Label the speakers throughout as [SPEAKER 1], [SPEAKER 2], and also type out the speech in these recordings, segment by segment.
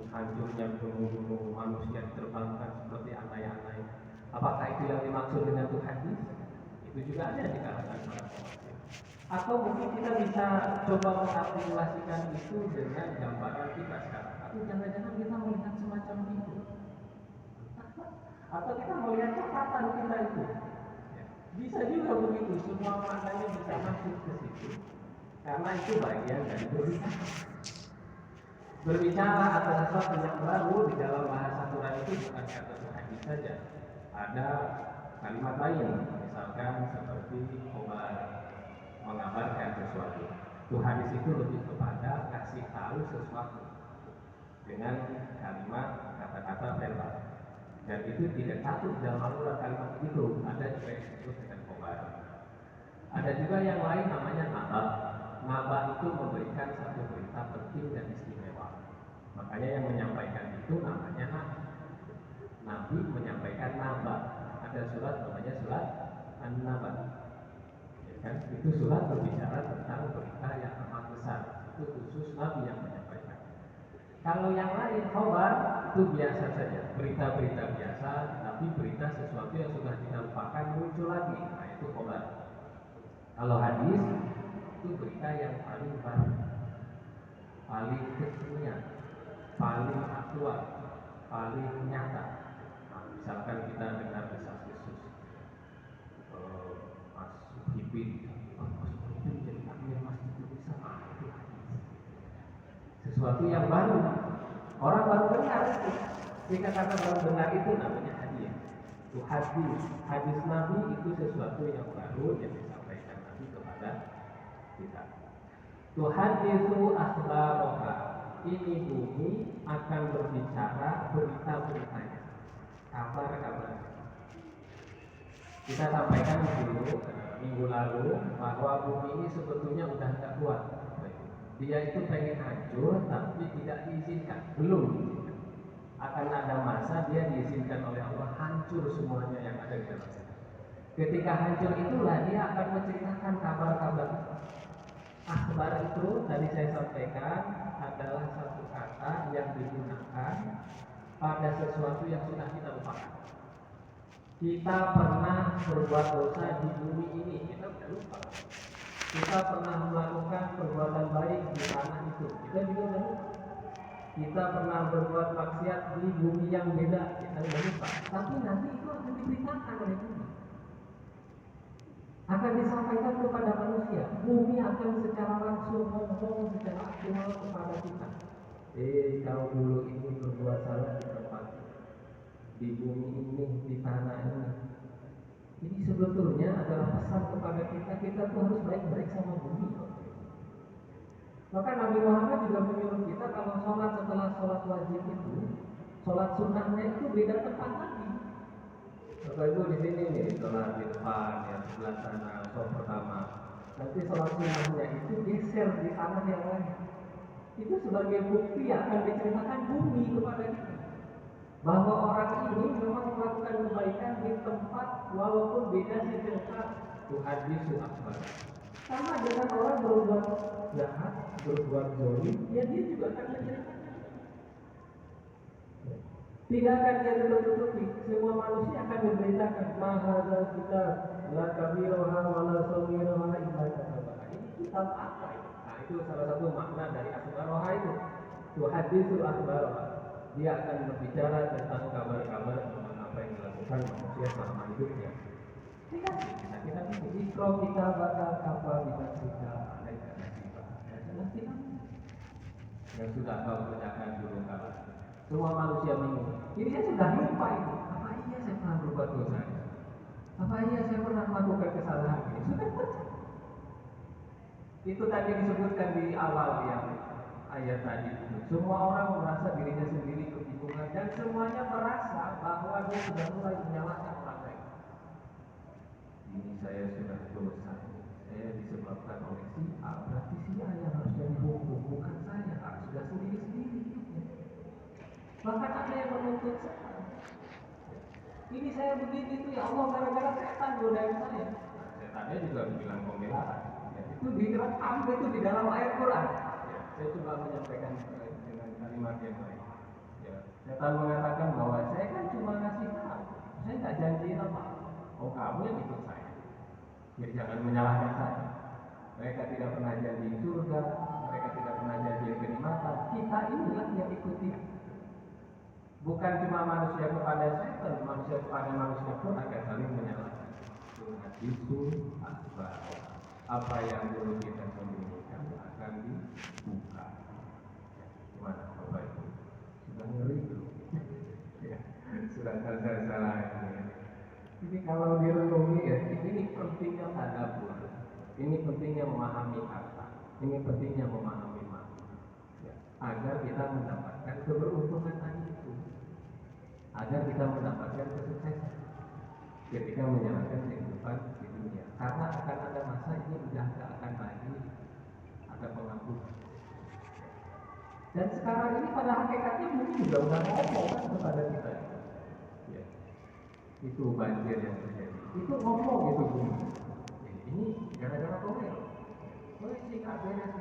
[SPEAKER 1] hancurnya gunung-gunung, manusia diterbangkan seperti andai-andai. Apakah itu yang dimaksud dengan itu hadis? Itu juga ada di kalangan para penafsir. Atau mungkin kita bisa coba mengartikulasikan itu dengan gambaran kita sekarang. Atau jangan-jangan kita melihat semacam itu. Atau kita melihat catatan kita itu. Bisa juga begitu, semua maknanya bisa masuk ke situ. Karena itu bagian dari berbicara. Berbicara atau sesuatu yang baru di dalam bahasa Quran itu bukan kata hadis saja. Ada kalimat lain, misalkan seperti khobar, mengabarkan sesuatu. Itu hadis itu lebih kepada kasih tahu sesuatu dengan kalimat kata-kata verbal. Dan itu tidak satu dalam Al-Quran kalimat itu, ada juga yang disebut dengan khobar. Ada juga yang lain namanya naba. Naba itu memberikan satu berita penting dan istimewa. Makanya yang menyampaikan itu namanya nabi. Nabi menyampaikan naba. Ada surat namanya surat An-Naba. Ya kan? Itu surat berbicara tentang berita yang amat besar. Itu khusus Nabi yang menyampaikan. Kalau yang lain khobar itu biasa saja, berita-berita biasa, tapi berita sesuatu yang sudah kita lupakan muncul lagi. Nah itu khobar. Kalau hadis itu berita yang paling baru, paling kekinian, paling aktual, paling nyata. Nah, misalkan kita dengar desas-desus Mas Suhibin, Mas Suhibin jadi takmir masjid itu bisa, itu hadis. Sesuatu yang baru, orang baru dengar itu. Jika kata baru dengar itu namanya hadis. Itu hadis. Hadis Nabi itu sesuatu yang baru yang disampaikan Nabi kepada kita. Tuhadisu akhbaroha. Ini bumi akan berbicara berita-beritanya, kabar-kabar. Kita sampaikan dulu minggu lalu bahwa bumi ini sebetulnya udah nggak kuat. Dia itu pengen hancur tapi tidak diizinkan, belum diizinkan. Akan ada masa dia diizinkan oleh Allah hancur semuanya yang ada di dalamnya. Ketika hancur itulah dia akan menceritakan kabar-kabar. Akhbar itu tadi saya sampaikan adalah satu kata yang digunakan pada sesuatu yang sudah kita lupakan. Kita pernah berbuat dosa di bumi ini, kita sudah lupa. Kita pernah melakukan perbuatan baik di tanah itu, kita juga sudah lupa. Kita pernah berbuat maksiat di bumi yang beda, kita sudah lupa. Tapi nanti itu akan diberitakan oleh bumi, akan disampaikan kepada manusia. Bumi akan secara langsung ngomong secara aktual kepada kita. Kau dulu ini berbuat salah di tempat, di bumi ini, di tanah ini. Ini sebetulnya adalah pesan kepada kita, kita tuh harus baik-baik sama bumi. Maka Nabi Muhammad juga menyuruh kita kalau sholat setelah sholat wajib itu, sholat sunnahnya itu beda tempat lagi. Bapak Ibu di sini nih, sholat di depan, yang sebelah sana, sholat pertama. Nanti sholat sunnahnya itu geser di tanah yang lain. Itu sebagai bukti akan diceritakan bumi kepada kita, bahwa orang ini memang melakukan kebaikan di tempat walaupun beda setempat. Tuhadisu akhbar. Sama dengan orang berbuat jahat, berbuat zalim, ya dia juga akan menceritakan. Tidak akan dia tutup-tutupi. Semua manusia akan memberitakan mahadza kita la kabiroha wa la sagiroha illa katabaha. Ini kitab apa ini? Nah itu salah satu makna dari akhbaroha itu. Tuhadisu akhbaroha. Dia akan berbicara tentang kabar-kabar tentang apa yang dilakukan manusia selama hidupnya. Kita ikro kita bakal kapal kita ada kita. Yang sudah kau kerjakan dulu kala. Semua manusia bingung. Ini saya sudah lupa itu. Apa iya saya pernah berbuat dosa? Apa iya saya pernah melakukan kesalahan ini? Sudah baca. Itu tadi disebutkan di awal yang ayat tadi. Semua orang merasa dirinya sendiri kebingungan dan semuanya merasa bahwa dia sudah mulai menyalahkan orang lain. Ini saya sudah dosa. Saya disebabkan oleh si A, berarti si A yang harusnya dihukum, bukan saya. Sudah sendiri-sendiri hidupnya. Bahkan ada yang menuntut saya. Ini saya begini tuh ya Allah gara-gara setan godain saya. Nah, setannya juga bilang pembelaan. Ya, itu direkam itu di dalam ayat Quran. Ya, saya coba menyampaikan dengan kalimat yang lain. Setan mengatakan bahwa saya kan cuma ngasih tahu, saya nggak janjiin apa. Oh kamu yang ikut saya, jadi jangan menyalahkan saya. Mereka tidak pernah janji surga, mereka tidak pernah janji kenikmatan. Kita inilah yang ikuti. Bukan cuma manusia kepada setan, manusia kepada manusia pun akan saling menyalahkan. Itu apa yang dulu kita sembunyikan akan dibuka. Gimana Bapak Ibu? Sudah ngeri belum? Ya, sudah salah ini. Jadi kalau direnungi ya, ini pentingnya tadabbur. Ini pentingnya memahami kata. Ini pentingnya memahami makna. Ya, agar kita mendapatkan keberuntungan tadi itu. Agar kita mendapatkan kesuksesan ketika menjalankan kehidupan di dunia. Karena akan ada masa ini sudah tidak akan lagi ada pengampunan. Dan sekarang ini pada hakikatnya mungkin juga udah ngomong kan kepada kita. Ya. Itu banjir yang terjadi. Itu ngomong itu bumi. Ini gara-gara komel. Sih nggak beres.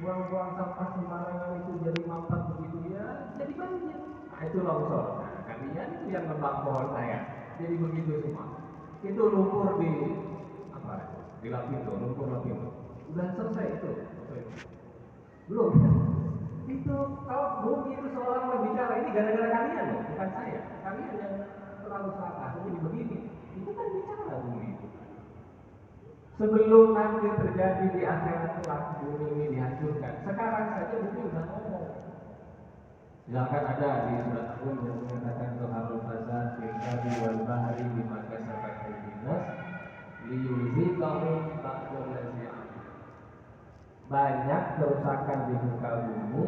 [SPEAKER 1] Buang-buang sampah sembarangan itu jadi mampet begitu ya, jadi banjir. Nah, itu longsor. Nah, kalian itu yang nebang pohon saya. Jadi begitu semua. Itu lumpur di apa? Di Lapindo, lumpur Lapindo. Udah selesai itu. Belum. Itu kalau bumi itu seorang berbicara ini gara-gara kalian loh, bukan saya. Kalian yang terlalu salah. Jadi begini. Itu kan bicara bumi itu. Sebelum nanti terjadi di akhirat kelak bumi ini dihancurkan. Sekarang saja bumi sudah ngomong. Silakan ada di surat Al-Qur'an yang mengatakan Tuhanul Fasad Firqadi wal Bahari di maka sahabat Al-Dinas liyuzikahum ba'dul lazi'am. Banyak kerusakan di muka bumi,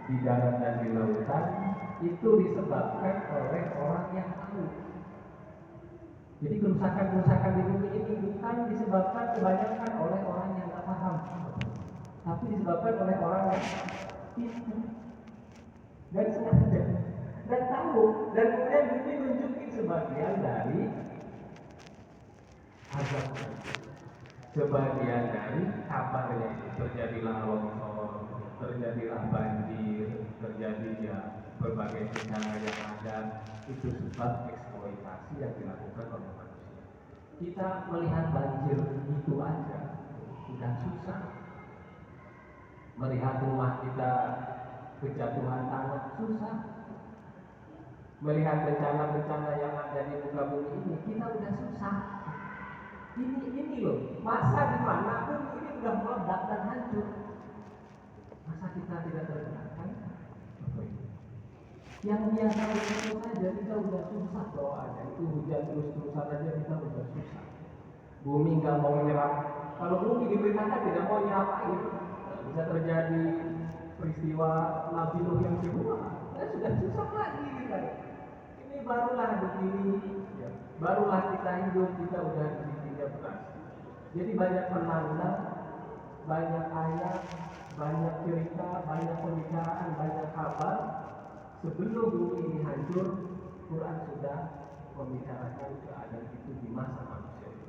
[SPEAKER 1] di darat dan di lautan itu disebabkan oleh orang yang tahu. Jadi kerusakan-kerusakan di bumi ini bukan disebabkan kebanyakan oleh orang yang tidak paham, tapi disebabkan oleh orang yang pintar dan sengaja dan tahu, dan kemudian bumi nunjukin sebagian dari azab, sebagian dari kabarnya. Terjadilah longsor, terjadilah banjir, terjadinya berbagai bencana yang ada. Itu sebab eksploitasi yang dilakukan oleh manusia. Kita melihat banjir itu aja sudah susah. Melihat rumah kita kejatuhan tanah susah. Melihat bencana-bencana yang ada di muka bumi ini kita udah susah. Ini loh masa dimana pun ini udah meledak dan hancur. Masa kita tidak tergerakkan? Yang biasa itu saja kita udah susah doanya. Itu hujan terus-terusan aja kita udah susah. Bumi nggak mau menyerap. Kalau bumi diberitakan tidak mau nyerapain, bisa terjadi peristiwa Nabi Nuh yang kedua. Sudah susah lagi kita. Ini barulah begini, ya. Barulah kita hidup, kita udah ditindak beras. Jadi banyak penanda, banyak ayat, banyak cerita, banyak pembicaraan, banyak kabar. Sebelum bumi ini hancur, Quran sudah membicarakan keadaan itu di masa manusia itu.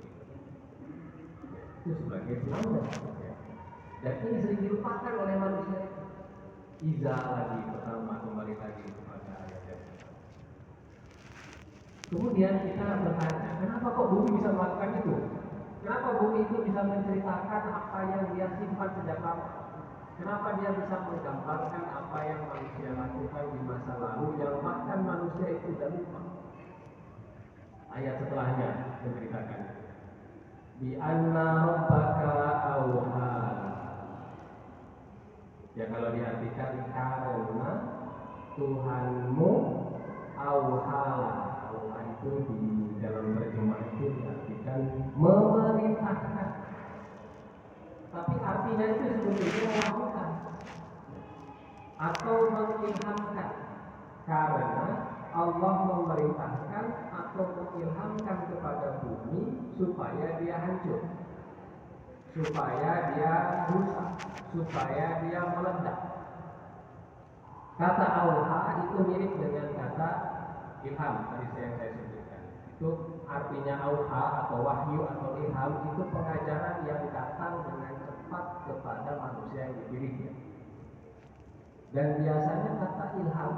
[SPEAKER 1] Itu sebagai pelanda. Dan ini sering dilupakan oleh manusia. Iza lagi pertama kembali lagi kepada ayat yang pertama. Kemudian kita bertanya, kenapa kok bumi bisa melakukan itu? Kenapa bumi itu bisa menceritakan apa yang dia simpan sejak lama? Kenapa dia bisa menggambarkan apa yang manusia lakukan di masa lalu yang bahkan manusia itu sudah lupa? Ayat setelahnya menceritakan bi anna rabbaka awha. Ya kalau diartikan karena Tuhanmu awhala. Awha itu di dalam terjemahan itu diartikan memerintahkan. Tapi artinya itu sebetulnya melakukan atau mengilhamkan. Karena Allah memerintahkan atau mengilhamkan kepada bumi supaya dia hancur, supaya dia rusak, supaya dia meledak. Kata auha itu mirip dengan kata ilham tadi yang saya sebutkan. Itu artinya auha atau wahyu atau ilham itu pengajaran yang datang dengan cepat kepada manusia yang dipilihnya. Dan biasanya kata ilham,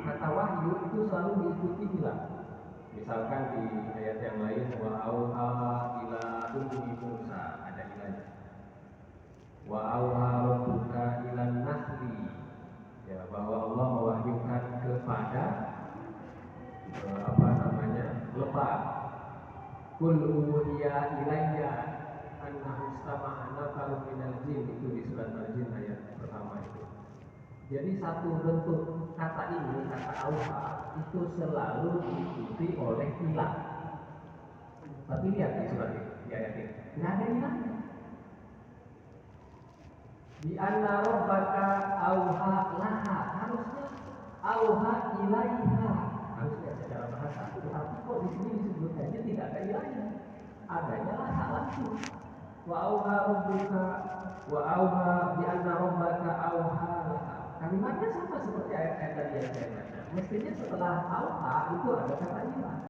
[SPEAKER 1] kata wahyu itu selalu diikuti hilang. Misalkan di ayat yang lain, wa auha ila ummi Musa, ada ilahnya. Wa auha rabbuka ilan nahli, ya, bahwa Allah mewahyukan kepada lebah. Kul uhiya ilayya annahu istama'a nafarun minal jin, itu di surat Al-Jin ayat pertama itu. Jadi satu bentuk kata ini, kata auha, itu selalu diikuti oleh ilah. Tapi lihat di surat ini, di ayat ini, tidak ada ilahnya. Di anna rabbaka auha laha, harusnya auha ilaiha, harusnya secara bahasa. Tetapi kok di sini disebutkannya tidak ada ilahnya, adanya laha langsung. Wa auha rabbuka wa auha bi anna rabbaka auha laha. Kalimatnya sama seperti ayat-ayat tadi yang saya baca. Mestinya setelah auha itu ada kata ilah.